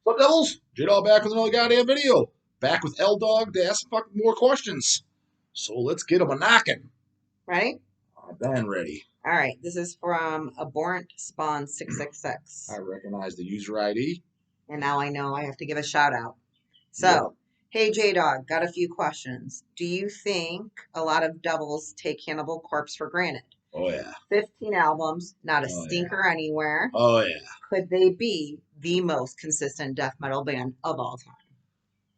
What's up, Devils? J-Dog back with another goddamn video. Back with L-Dog to ask some fucking more questions. So let's get them a knocking. Ready? I've been ready. All right. This is from Abhorrent Spawn I 666. recognize the user ID. And now I know I have to give a shout out. So, Yep. hey J Dog, got a few questions. Do you think a lot of devils take Cannibal Corpse for granted? Oh, yeah. 15 albums, not a Oh, yeah. stinker anywhere. Oh, yeah. Could they be the most consistent death metal band of all time?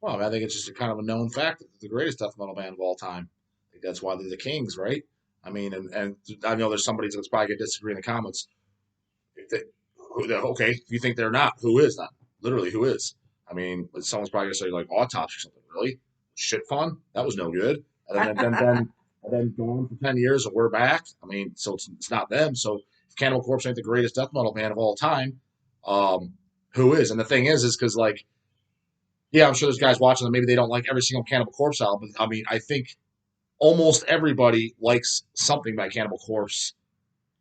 Well, I think it's just a kind of a known fact that they're the greatest death metal band of all time. I think that's why they're the kings, right? I mean, and I know there's somebody that's probably going to disagree in the comments. Okay, if you think they're not, who is then? Literally, who is? I mean, someone's probably gonna say like Autopsy or something. Really, shit fun. That was no good. And then going for 10 years and we're back. I mean, so it's not them. So if Cannibal Corpse ain't the greatest death metal band of all time, who is? And the thing is because like, yeah, I'm sure there's guys watching that maybe they don't like every single Cannibal Corpse album. But I mean, I think almost everybody likes something by Cannibal Corpse,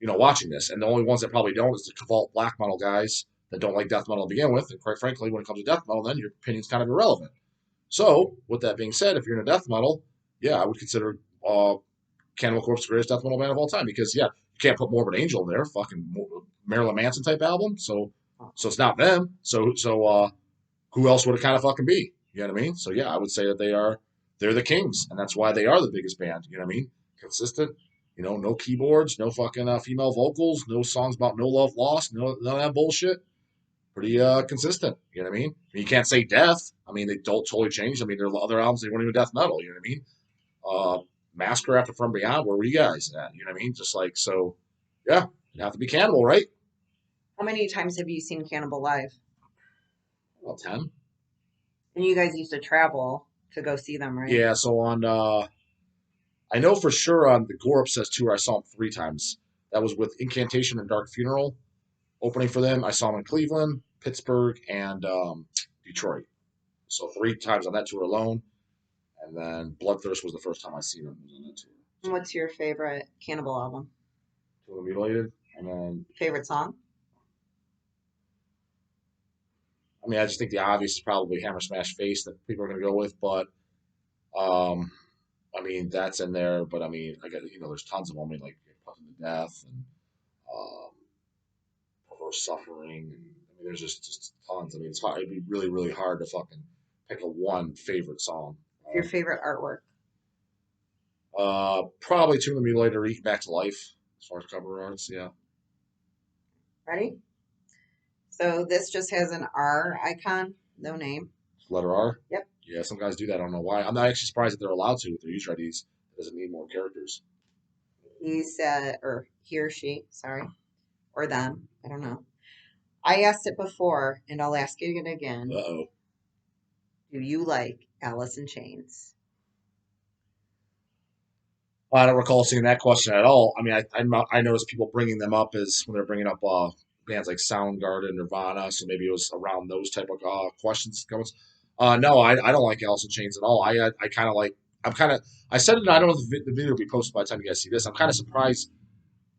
watching this. And the only ones that probably don't is the Cavalt black metal guys that don't like death metal to begin with. And quite frankly, when it comes to death metal, then your opinion's kind of irrelevant. So, with that being said, if you're into death metal, yeah, I would consider Cannibal Corpse the greatest death metal band of all time because, yeah, you can't put Morbid Angel in there, fucking Marilyn Manson type album. So it's not them. So who else would it kind of fucking be? You know what I mean? So yeah, I would say that they're the kings, and that's why they are the biggest band. You know what I mean? Consistent. No keyboards, no fucking female vocals, no songs about no love lost, none of that bullshit. Pretty consistent. You know what I mean? You can't say death. I mean, they don't totally change. I mean, there are other albums they weren't even death metal. You know what I mean? Massacre after From Beyond. Where were you guys at? You know what I mean? Just like so. Yeah, you have to be Cannibal, right? How many times have you seen Cannibal live? Well, 10. And you guys used to travel to go see them, right? Yeah. So on. I know for sure on the Gore Obsessed tour, I saw him 3 times. That was with Incantation and Dark Funeral opening for them. I saw him in Cleveland, Pittsburgh, and Detroit. So 3 times on that tour alone. And then Bloodthirst was the first time I seen him on that tour. And what's your favorite Cannibal album? Tour Mutilated. And then, Favorite song? I mean, I just think the obvious is probably Hammer Smash Face that people are going to go with. But, I mean, that's in there. But, I mean, I got, there's tons of them. I mean, like Puffin to Death and Perverse Suffering. And, I mean, there's just tons. I mean, it'd be really, really hard to fucking pick a one favorite song. Your favorite artwork? Probably Tomb of the Mutilated or Eat Back to Life as far as cover arts. Yeah. Ready? So this just has an R icon, no name. Letter R. Yep. Yeah, some guys do that. I don't know why. I'm not actually surprised that they're allowed to with their user IDs. It doesn't need more characters. He said, or he or she, sorry, or them, I don't know. I asked it before, and I'll ask it again. Uh-oh. Do you like Alice in Chains? I don't recall seeing that question at all. I mean, I noticed people bringing them up as when they're bringing up bands like Soundgarden, Nirvana, so maybe it was around those type of questions. No, I don't like Alice in Chains at all. I kind of like. I said it. I don't know if the video will be posted by the time you guys see this. I'm kind of surprised,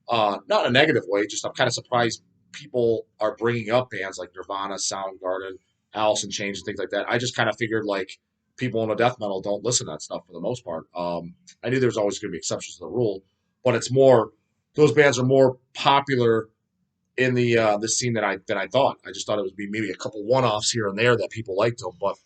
not in a negative way. Just I'm kind of surprised people are bringing up bands like Nirvana, Soundgarden, Alice in Chains, and things like that. I just kind of figured like people in the death metal don't listen to that stuff for the most part. I knew there's always going to be exceptions to the rule, but it's more those bands are more popular in the scene than I thought. I just thought it would be maybe a couple one-offs here and there that people liked them, but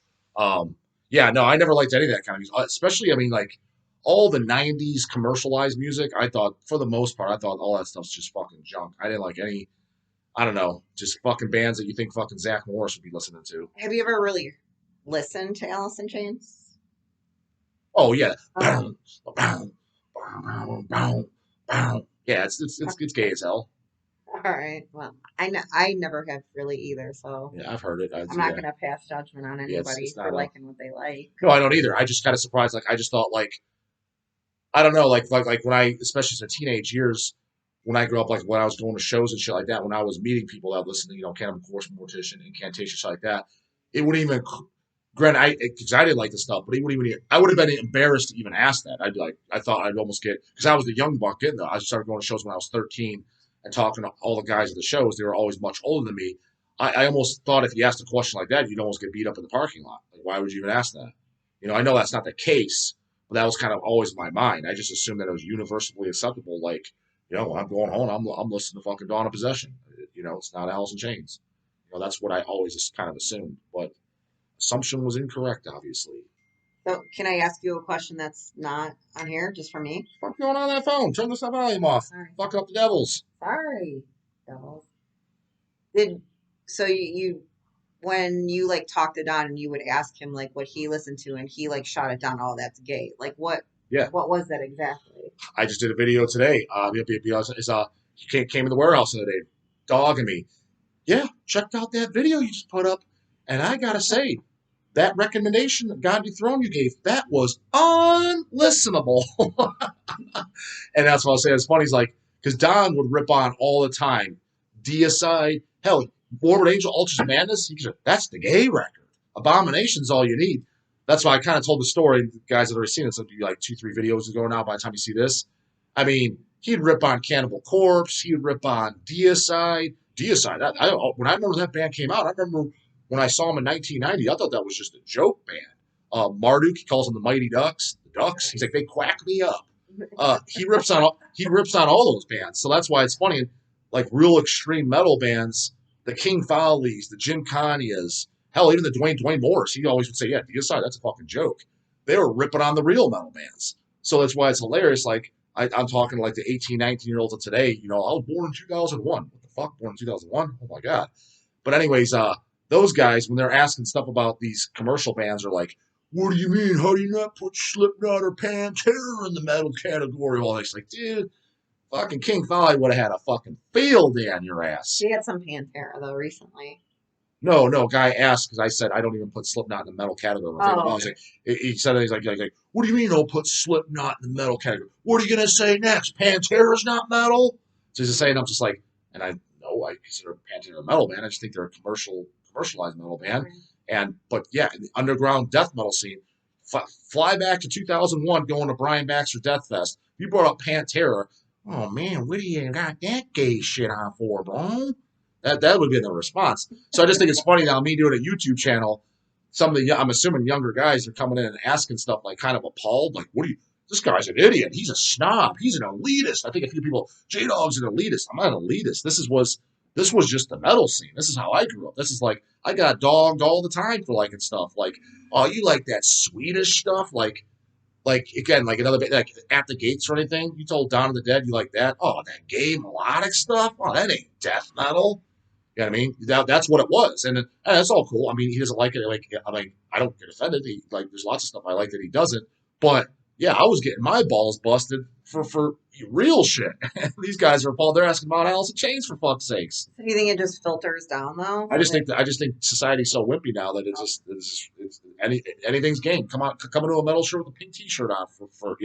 yeah, no, I never liked any of that kind of music. Especially, I mean, like all the '90s commercialized music. I thought, for the most part, I thought all that stuff's just fucking junk. I didn't like any. I don't know, just fucking bands that you think fucking Zach Morris would be listening to. Have you ever really listened to Alice in Chains? Oh yeah, Um, yeah, it's gay as hell. all right. Well, I never have really either, so Yeah, I've heard it. I'm not Yeah, gonna pass judgment on yeah, anybody it's for not a. liking what they like. No, I don't either. I just kind of surprised. Like I just thought like I don't know, like when I, especially in the teenage years, when I grew up, like when I was going to shows and shit like that, when I was meeting people that listened to, Cannibal Corpse, Mortician, Incantation, shit like that, it wouldn't even, granted, because I didn't like the stuff, but it wouldn't even, I would have been embarrassed to even ask that. I'd be like, I thought I'd almost get, because I was the young buck getting there. I started going to shows when I was 13 and talking to all the guys at the shows. They were always much older than me. I almost thought if you asked a question like that, you'd almost get beat up in the parking lot. Like, why would you even ask that? I know that's not the case, but that was kind of always my mind. I just assumed that it was universally acceptable. Like, when I'm going home, I'm listening to fucking Dawn of Possession. It's not Alice in Chains. That's what I always just kind of assumed. But assumption was incorrect, obviously. So, can I ask you a question that's not on here, just for me? What's going on that phone? Turn the volume off. Sorry. Fuck up the devils. Sorry. Devils. Did so you when you like talked to Don and you would ask him like what he listened to and he like shot it down, oh, that's gay. Like Yeah. what was that exactly? I just did a video today. He came in the warehouse the other day, dogging me. Yeah, checked out that video you just put up, and I gotta say, that recommendation that God Dethroned you gave, that was unlistenable. And that's what I'll say. It's funny. He's like, because Don would rip on all the time. Deicide, hell, Morbid Angel, Ultras of Madness. He said, that's the gay record. Abomination's all you need. That's why I kind of told the story. The guys that have already seen it, it's like 2-3 videos ago now by the time you see this. I mean, he'd rip on Cannibal Corpse. He'd rip on Deicide. When I remember that band came out, I remember when I saw him in 1990, I thought that was just a joke band. Marduk, he calls them the Mighty Ducks. The Ducks. He's like, they quack me up. He rips on all those bands. So that's why it's funny. Like real extreme metal bands, the King Follies, the Jim Conias, hell, even the Dwayne Morris. He always would say, "Yeah, Deicide, that's a fucking joke." They were ripping on the real metal bands. So that's why it's hilarious. Like I'm talking to like the 18, 19-year-olds of today. I was born in 2001. What the fuck? Born in 2001? Oh my god. But anyways, those guys when they're asking stuff about these commercial bands are like, what do you mean? How do you not put Slipknot or Pantera in the metal category? All this, like, dude, fucking King Folly would have had a fucking field day on your ass. She had some Pantera though recently. No, guy asked because I said I don't even put Slipknot in the metal category. Oh, I was like, he said he's like, what do you mean you don't put Slipknot in the metal category? What are you gonna say next? Pantera's not metal. So he's just saying, I'm just like, and I know I consider Pantera a metal band. I just think they're a commercialized metal band. But yeah, in the underground death metal scene, fly back to 2001, going to Brian Baxter Death Fest. You brought up Pantera. Oh man, what do you got that gay shit on for, bro? That would be the response. So I just think it's funny now, me doing a YouTube channel, some of the, I'm assuming younger guys are coming in and asking stuff like kind of appalled, like, what do you, this guy's an idiot. He's a snob. He's an elitist. I think a few people, J-Dog's an elitist. I'm not an elitist. This was just the metal scene. This is how I grew up. This is like, I got dogged all the time for liking stuff. Like, oh, you like that Swedish stuff? Again, like another bit, like At the Gates or anything. You told Dawn of the Dead you like that. Oh, that gay melodic stuff. Oh, that ain't death metal. You know what I mean? That's what it was, and that's all cool. I mean, he doesn't like it. Like, I don't get offended. There's lots of stuff I like that he doesn't. But yeah, I was getting my balls busted for real shit. These guys are appalled. They're asking about Alice in Chains for fuck's sakes. So do you think it just filters down though? I just think society's so wimpy now that anything's game. Come into a metal shirt with a pink T-shirt on for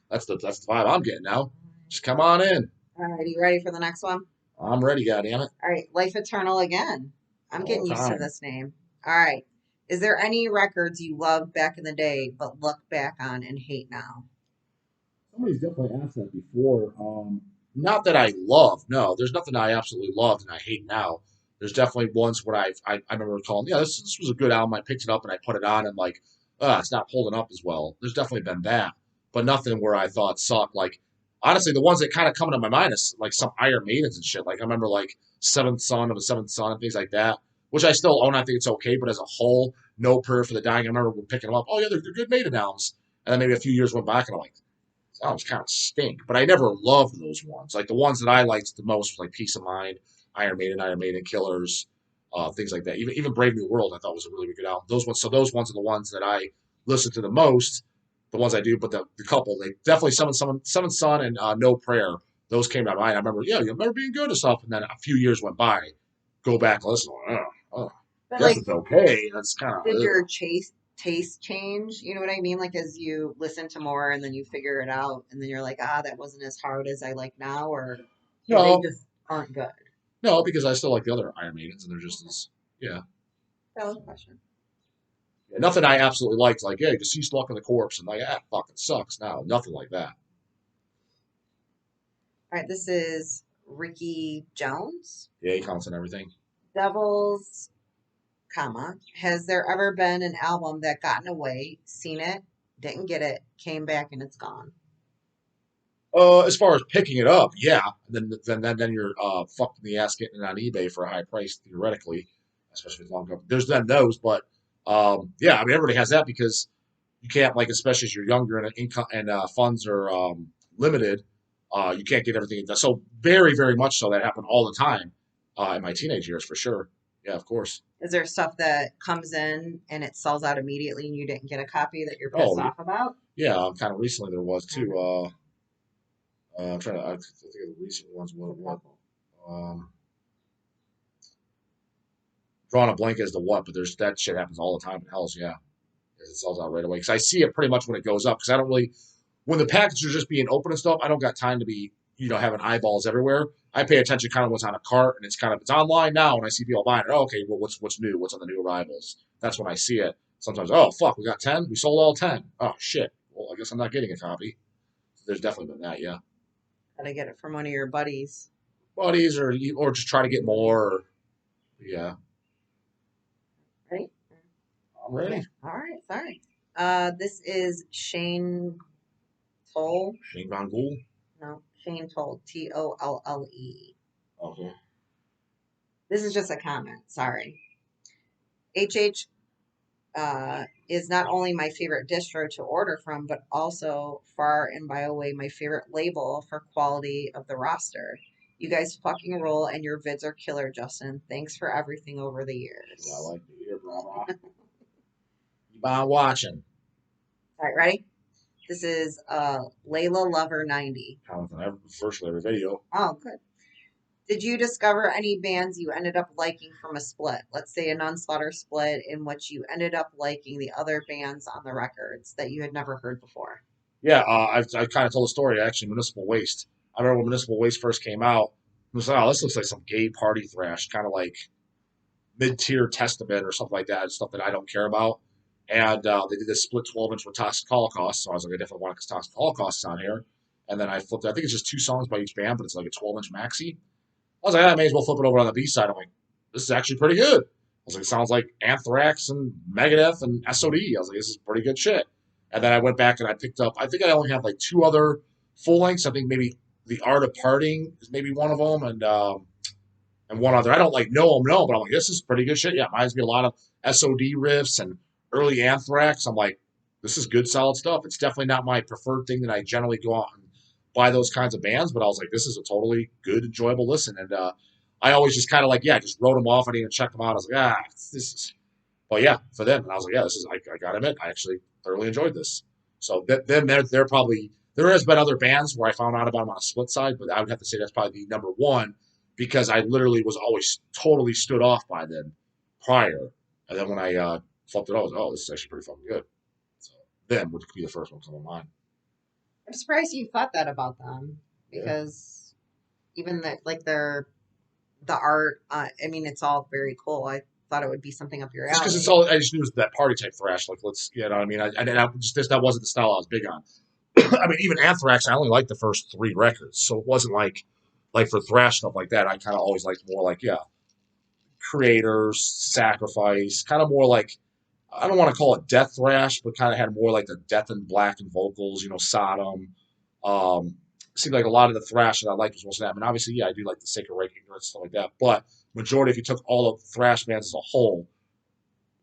that's the vibe I'm getting now. Just come on in. All right, you ready for the next one? I'm ready, goddammit. All right, Life Eternal again. I'm getting used to this name. All right. Is there any records you loved back in the day but look back on and hate now? Somebody's definitely asked that before. Not that I love. No, there's nothing I absolutely loved and I hate now. There's definitely ones where I remember calling, yeah, this was a good album. I picked it up and I put it on and like, it's not holding up as well. There's definitely been that, but nothing where I thought sucked. Like, honestly, the ones that kind of come to my mind is like some Iron Maidens and shit. Like I remember like Seventh Son of a Seventh Son and things like that, which I still own. I think it's okay, but as a whole, No Prayer for the Dying. I remember picking them up. Oh yeah, they're good Maiden albums. And then maybe a few years went back and I'm like, albums kind of stink. But I never loved those ones. Like the ones that I liked the most, like Peace of Mind, Iron Maiden, Killers, things like that. Even Brave New World, I thought was a really good album. Those ones are the ones that I listen to the most. The ones I do, but the couple, they definitely Seventh Son and No Prayer. Those came to mind. I remember, yeah, you remember being good and stuff. And then a few years went by. Go back and listen. But guess like, it's okay. That's kind of. did your taste change? You know what I mean? Like as you listen to more and then you figure it out and then you're like, that wasn't as hard as I like now, or No, they just aren't good. No, because I still like the other Iron Maidens, and they're just as Valid question. Yeah, nothing I absolutely liked. Like, yeah, Deceased Luck in the Corpse, and like, fucking sucks now. Nothing like that. All right, this is Ricky Jones. Yeah, he counts on everything. Devils, comma, has there ever been an album that gotten away, seen it, didn't get it, came back and it's gone? As far as picking it up, yeah. Then you're fucked in the ass getting it on eBay for a high price theoretically, especially if it's long cover. There's then those, but yeah, I mean everybody has that because you can't like especially as you're younger and income and funds are limited. You can't get everything. So very much so that happened all the time in my teenage years for sure. Yeah, of course. Is there stuff that comes in and it sells out immediately and you didn't get a copy that you're pissed Oh off about? yeah, kind of recently there was too. Mhm. I'm trying to. I think of the recent ones. There's a What? couple. Um, drawing a blank as to what, but there's that shit happens all the time in Hells. Yeah, it sells out right away because I see it pretty much when it goes up because I don't really when the packages are just being open and stuff. I don't got time to be having eyeballs everywhere. I pay attention kind of what's on a cart and it's online now and I see people buying it. Oh, okay, well what's new? What's on the new arrivals? That's when I see it. Sometimes oh fuck, we got 10. We sold all 10. Oh shit. Well, I guess I'm not getting a copy. There's definitely been that. Yeah, Gotta get it from one of your buddies. buddies or just try to get more. Or, yeah, Ready? I'm Yeah. ready. All right. Sorry. This is Shane Toll. Shane Von Ghoul. No, Shane Toll. Tolle. Okay. This is just a comment. Sorry. HH is not only my favorite distro to order from, but also far and by a way my favorite label for quality of the roster. You guys fucking roll, and your vids are killer, Justin. Thanks for everything over the Yeah, I years. like to hear, brother. Keep on watching. All right, ready? This is Layla Lover 90. Comments on virtually every video. Oh, good. Did you discover any bands you ended up liking from a split? Let's say a non-slaughter split in which you ended up liking the other bands on the records that you had never heard before. Yeah, I kind of told a story actually. Municipal Waste. I remember when Municipal Waste first came out. I was like, oh, this looks like some gay party thrash, kind of like mid-tier Testament or something like that. Stuff that I don't care about. And they did this split 12-inch with Toxic Holocaust, so I was like, I definitely want because Toxic Holocaust is on here. And then I flipped it. I think it's just two songs by each band, but it's like a 12-inch maxi. I was like, I may as well flip it over on the B side. I'm like, this is actually pretty good. I was like, it sounds like Anthrax and Megadeth and SOD. I was like, this is pretty good shit. And then I went back and I picked up, I think I only have like two other full lengths. I think maybe The Art of Parting is maybe one of them. And one other. I don't like know them, no, but I'm like, this is pretty good shit. Yeah, reminds me a lot of SOD riffs and early Anthrax. I'm like, this is good, solid stuff. It's definitely not my preferred thing that I generally go out and buy those kinds of bands, but I was like, this is a totally good, enjoyable listen. And I always just kind of like, yeah, just wrote them off. I didn't even check them out. I was like, this is, but yeah, for them. And I was like, yeah, this is, I got to admit, I actually thoroughly enjoyed this. So then they're probably, there has been other bands where I found out about them on a split side, but I would have to say that's probably the number one because I literally was always totally stood off by them prior. And then when I flipped it, I was, oh, this is actually pretty fucking good. So them would be the first one to come to mind. I'm surprised you thought that about them Yeah. because even like the art, I mean, it's all very cool. I thought it would be something up your Just because it's alley. all, I just knew it was that party type thrash. Like, let's, you know what I mean? I just, that wasn't the style I was big on. I mean, even Anthrax, I only liked the first three records. So it wasn't like for thrash stuff like that, I kind of always liked more like, yeah, Creators, Sacrifice, kind of more like I don't want to call it death thrash, but kind of had more like the death and black and vocals, Sodom. Um, seemed like a lot of the thrash that I liked was mostly that. I mean, obviously, yeah, I do like the Sacred Reich ignorance stuff like that, but majority, if you took all of thrash bands as a whole,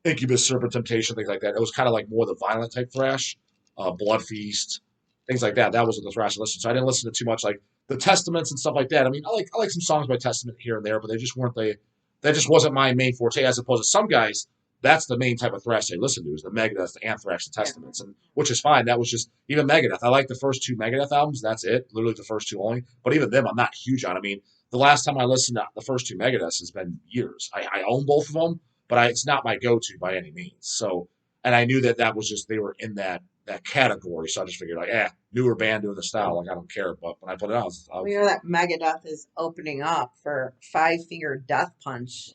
Incubus, Serpent Temptation, things like that, it was kind of like more the violent type thrash, Blood Feast, things like that. That was the thrash I listened to. So I didn't listen to too much like the Testaments and stuff like that. I mean, I like some songs by Testament here and there, but they just weren't they. That just wasn't my main forte. As opposed to some guys, that's the main type of thrash they listen to is the Megadeth, the Anthrax, the Yeah. Testaments, and which is fine. That was just even Megadeth. I like the first two Megadeth albums. That's it, literally the first two only. But even them, I'm not huge on. I mean, the last time I listened to the first two Megadeths has been years. I own both of them, but it's not my go-to by any means. So, and I knew that was just they were in that category. So I just figured like, newer band doing the style, like I don't care. But when I put it out, Well, you know that Megadeth is opening up for Five Finger Death Punch,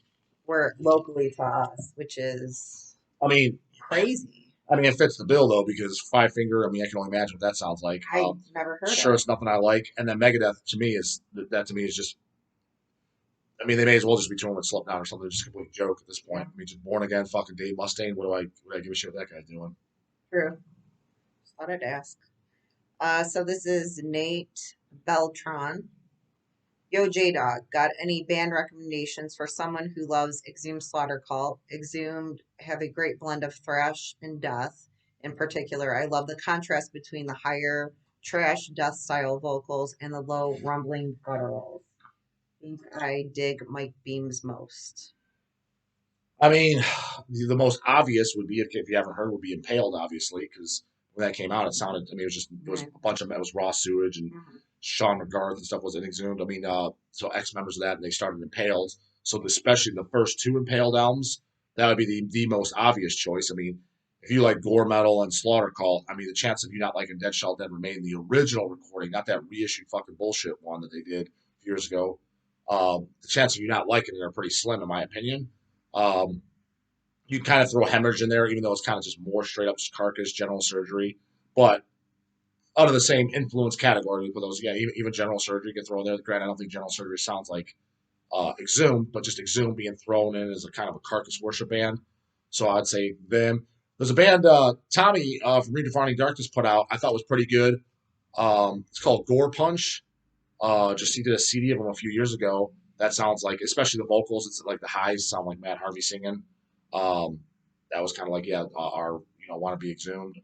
where locally to us, which is I mean, crazy. it fits the bill though because Five Finger. I mean, I can only imagine what that sounds like. I never heard Sure, it. it's nothing I like, and then Megadeth to me is that to me is just I mean, they may as well just be touring with Slipknot or something. Just a complete joke at this Yeah, point. I mean, just Born Again, fucking Dave Mustaine. What do I give a shit what that guy's doing? true. Just thought I'd ask. So this is Nate Beltron. Yo, J Dog, got any band recommendations for someone who loves Exhumed Slaughter Cult? Exhumed have a great blend of thrash and death. In particular, I love the contrast between the higher trash death style vocals and the low rumbling gutturals. Think I dig Mike Beam's most. I mean, the most obvious would be if you haven't heard would be Impaled, obviously, because when that came out, it sounded. I mean, it was Right. a bunch of it was Raw Sewage and Mhm. Sean McGarth and stuff was in Exhumed. I mean, so ex members of that, and they started Impaled. So especially the first two Impaled albums, that would be the most obvious choice. I mean, if you like gore metal and Slaughter Cult, I mean, the chance of you not liking Dead Shall Dead Remain, the original recording, not that reissued fucking bullshit one that they did a few years ago, the chance of you not liking it are pretty slim, in my opinion. Um, you kind of throw Hemorrhage in there, even though it's kind of just more straight up Carcass, General Surgery. But out of the same influence category, with those, yeah, even General Surgery get thrown there. Granted, I don't think General Surgery sounds like Exhumed, but just Exhumed being thrown in as a kind of a Carcass worship band. So I'd say them. There's a band Tommy from Redefining Darkness put out. I thought was pretty good. It's called Gore Punch. Just he did a CD of them a few years ago. That sounds like, especially the vocals, it's like the highs sound like Matt Harvey singing. Um, that was kind of like, yeah, our want to be exhumed.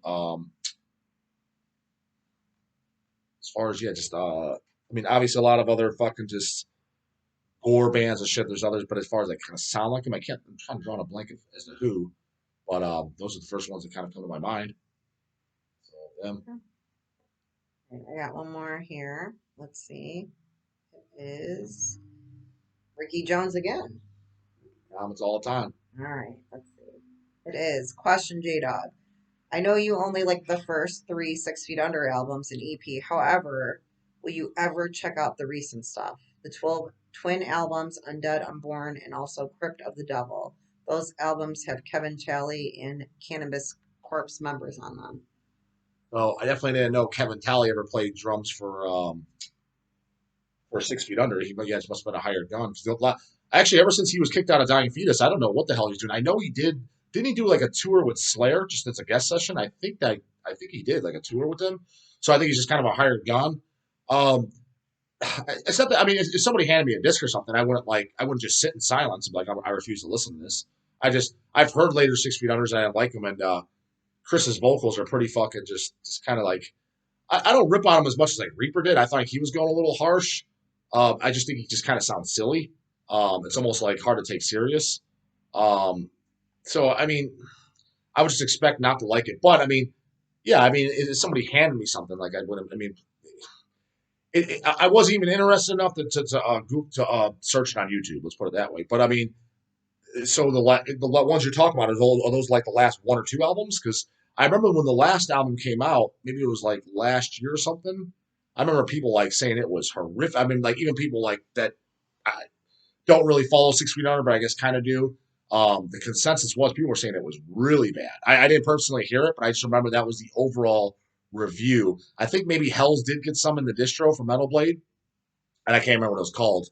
As far as yeah, just I mean, obviously a lot of other fucking just gore bands and shit. There's others, but as far as they kind of sound like them, I can't. I'm trying to draw on a blanket as to who, but those are the first ones that kind of come to my mind. So them, Okay, I got one more here. Let's see. It is Ricky Jones again. comments all the time. All right, let's see. It is Question J Dog. I know you only like the first three 6 Feet Under albums and EP. However, will you ever check out the recent stuff? The 12 twin albums, Undead, Unborn, and also Crypt of the Devil. Those albums have Kevin Talley and Cannabis Corpse members on them. So I definitely didn't know Kevin Talley ever played drums for 6 Feet Under. He, yeah, it must have been a hired gun. Actually, ever since he was kicked out of Dying Fetus, I don't know what the hell he's doing. I know he did. Didn't he do like a tour with Slayer, just as a guest session? I think he did like a tour with them. So I think he's just kind of a hired gun. Um, except that, I mean, if somebody handed me a disc or something, I wouldn't just sit in silence and be like, I refuse to listen to this. I've heard later 6 Feet Unders and I like them, and Chris's vocals are pretty fucking just kind of like I don't rip on him as much as like Reaper did. I thought he was going a little harsh. I just think he just kind of sounds silly. It's almost like hard to take serious. Um, so I mean, I would just expect not to like it. But I mean, yeah, I mean, if somebody handed me something like I would. I mean, I wasn't even interested enough to search it on YouTube. Let's put it that way. But I mean, so the ones you're talking about are those like the last one or two albums? Because I remember when the last album came out, maybe it was like last year or something. I remember people like saying it was horrific. I mean, like even people like that don't really follow 6 Feet Under, but I guess kind of do. The consensus was people were saying it was really bad. I didn't personally hear it, but I just remember that was the overall review. I think maybe Hell's did get some in the distro for Metal Blade, and I can't remember what it was called.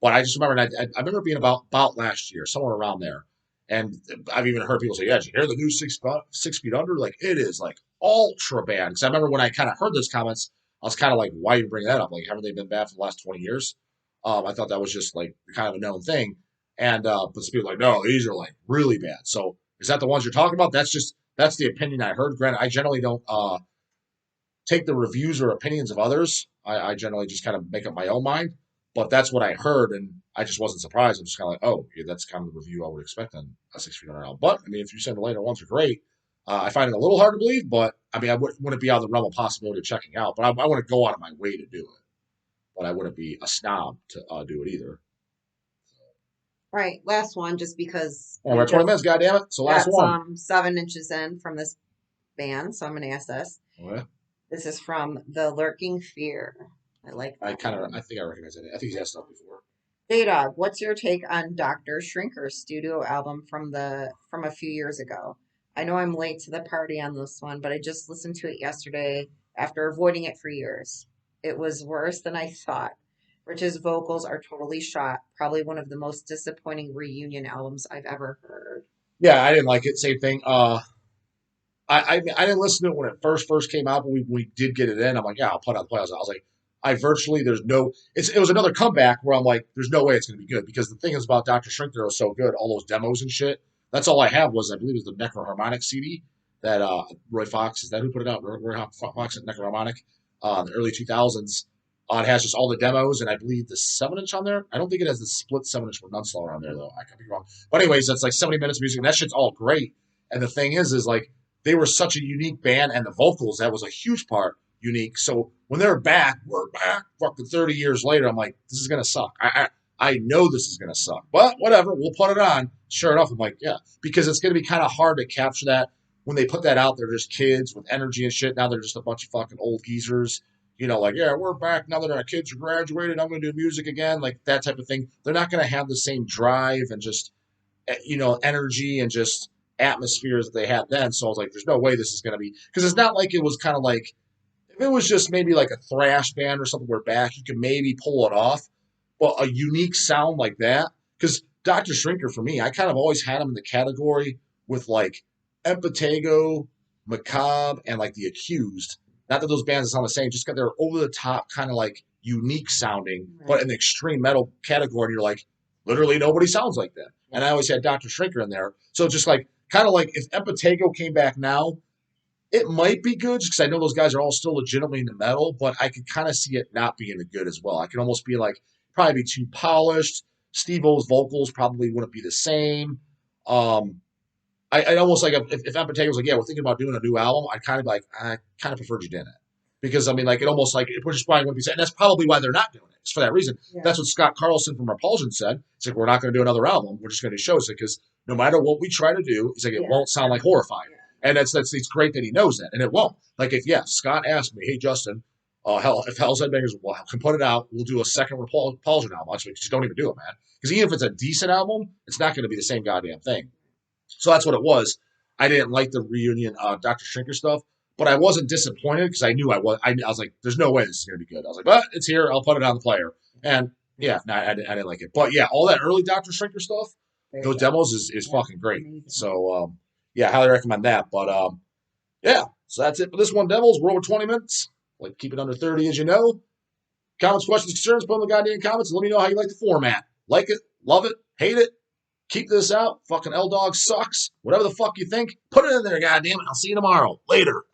But I just remember, I remember being about last year, somewhere around there. And I've even heard people say, "Yeah, did you hear the new 6 Feet Under? Like it is like ultra bad." Because I remember when I kind of heard those comments, I was kind of like, "Why you bring that up? Like, haven't they been bad for the last 20 years?" I thought that was just like kind of a known thing. And but some people are like, "No, these are like really bad." So is that the ones you're talking about? That's the opinion I heard. Granted, I generally don't take the reviews or opinions of others. I generally just kind of make up my own mind. But that's what I heard, and I just wasn't surprised. I'm just kind of like, oh, yeah, that's kind of the review I would expect on a 6 Feet Under album. But I mean, if you said the later ones are great, I find it a little hard to believe. But I mean, wouldn't be out of the realm of possibility of checking out. But I wouldn't go out of my way to do it. But I wouldn't be a snob to do it either. All right, last one, just because And we we're at 20 just minutes, goddammit. So last got one. some 7 inches in from this band, so I'm going to ask this. Okay. This is from The Lurking Fear. I like that I one. think I recognize it. I think he's asked stuff before. J-Dog, what's your take on Dr. Shrinker's studio album from a few years ago? I know I'm late to the party on this one, but I just listened to it yesterday after avoiding it for years. It was worse than I thought. Rich's vocals are totally shot. Probably one of the most disappointing reunion albums I've ever heard. Yeah, I didn't like it. Same thing. I didn't listen to it when it first came out, but we did get it in. I'm like, yeah, I'll put it on the playoffs. I was like, I virtually there's no. It was another comeback where I'm like, there's no way it's going to be good because the thing is about Doctor Shrink was so good, all those demos and shit. That's all I have was I believe it was the Necroharmonic CD that Roy Fox is that who put it out? Roy Fox and Necroharmonic, the early 2000s. It has just all the demos and I believe the 7-inch on there. I don't think it has the split 7-inch with Nunslawer on there though. I could be wrong. But anyways, that's like 70 minutes of music and that shit's all great. And the thing is like they were such a unique band, and the vocals, that was a huge part unique. So when they're back, we're back fucking 30 years later. I'm like, this is going to suck. I know this is going to suck, but whatever, we'll put it on. Sure enough, I'm like, yeah, because it's going to be kind of hard to capture that. When they put that out, they're just kids with energy and shit. Now they're just a bunch of fucking old geezers. Like, yeah, we're back now that our kids are graduated. I'm going to do music again, like that type of thing. They're not going to have the same drive and just energy and just atmospheres that they had then. So I was like, there's no way this is going to be, because it's not like it was kind of like, if it was just maybe like a thrash band or something, where back, you could maybe pull it off. But a unique sound like that, because Dr. Shrinker, for me, I kind of always had him in the category with like Empatego, Macabre, and like The Accused. Not that those bands sound the same, just because they're over the top, kind of like unique sounding, but in the extreme metal category, you're like, literally nobody sounds like that. And I always had Dr. Shrinker in there. So just like, kind of like if Empatego came back now, it might be good just because I know those guys are all still legitimately into metal, but I could kind of see it not being a good as well. I could almost be like, probably be too polished. Steve O's vocals probably wouldn't be the same. I almost like if Empatego was like, yeah, we're thinking about doing a new album, I'd kind of be like, I kind of preferred you didn't. Because I mean, like it almost like it just probably wouldn't be said. And that's probably why they're not doing it. It's for that reason. Yeah. That's what Scott Carlson from Repulsion said. It's like we're not going to do another album. We're just going to do shows because no matter what we try to do, it's like it won't sound like Horrified. Yeah. And that's it's great that he knows that, and it won't. Like if Scott asked me, hey Justin, if Hell's Headbangers can put it out, we'll do a second Repulsion album. I just don't even do it, man. Because even if it's a decent album, it's not going to be the same goddamn thing. So that's what it was. I didn't like the reunion Dr. Shrinker stuff, but I wasn't disappointed because I knew I was. I was like, "There's no way this is going to be good." I was like, "But it's here. I'll put it on the player." And yeah, no, I didn't like it. But yeah, all that early Dr. Shrinker stuff, those demos is fucking great. Amazing. So yeah, highly recommend that. But yeah, so that's it for this one, Devils. We're over 20 minutes. Like keep it under 30, as you know. Comments, questions, concerns, put them in the goddamn comments and let me know how you like the format. Like it, love it, hate it. Keep this out. Fucking L-Dog sucks. Whatever the fuck you think, put it in there, goddamn it. I'll see you tomorrow. Later.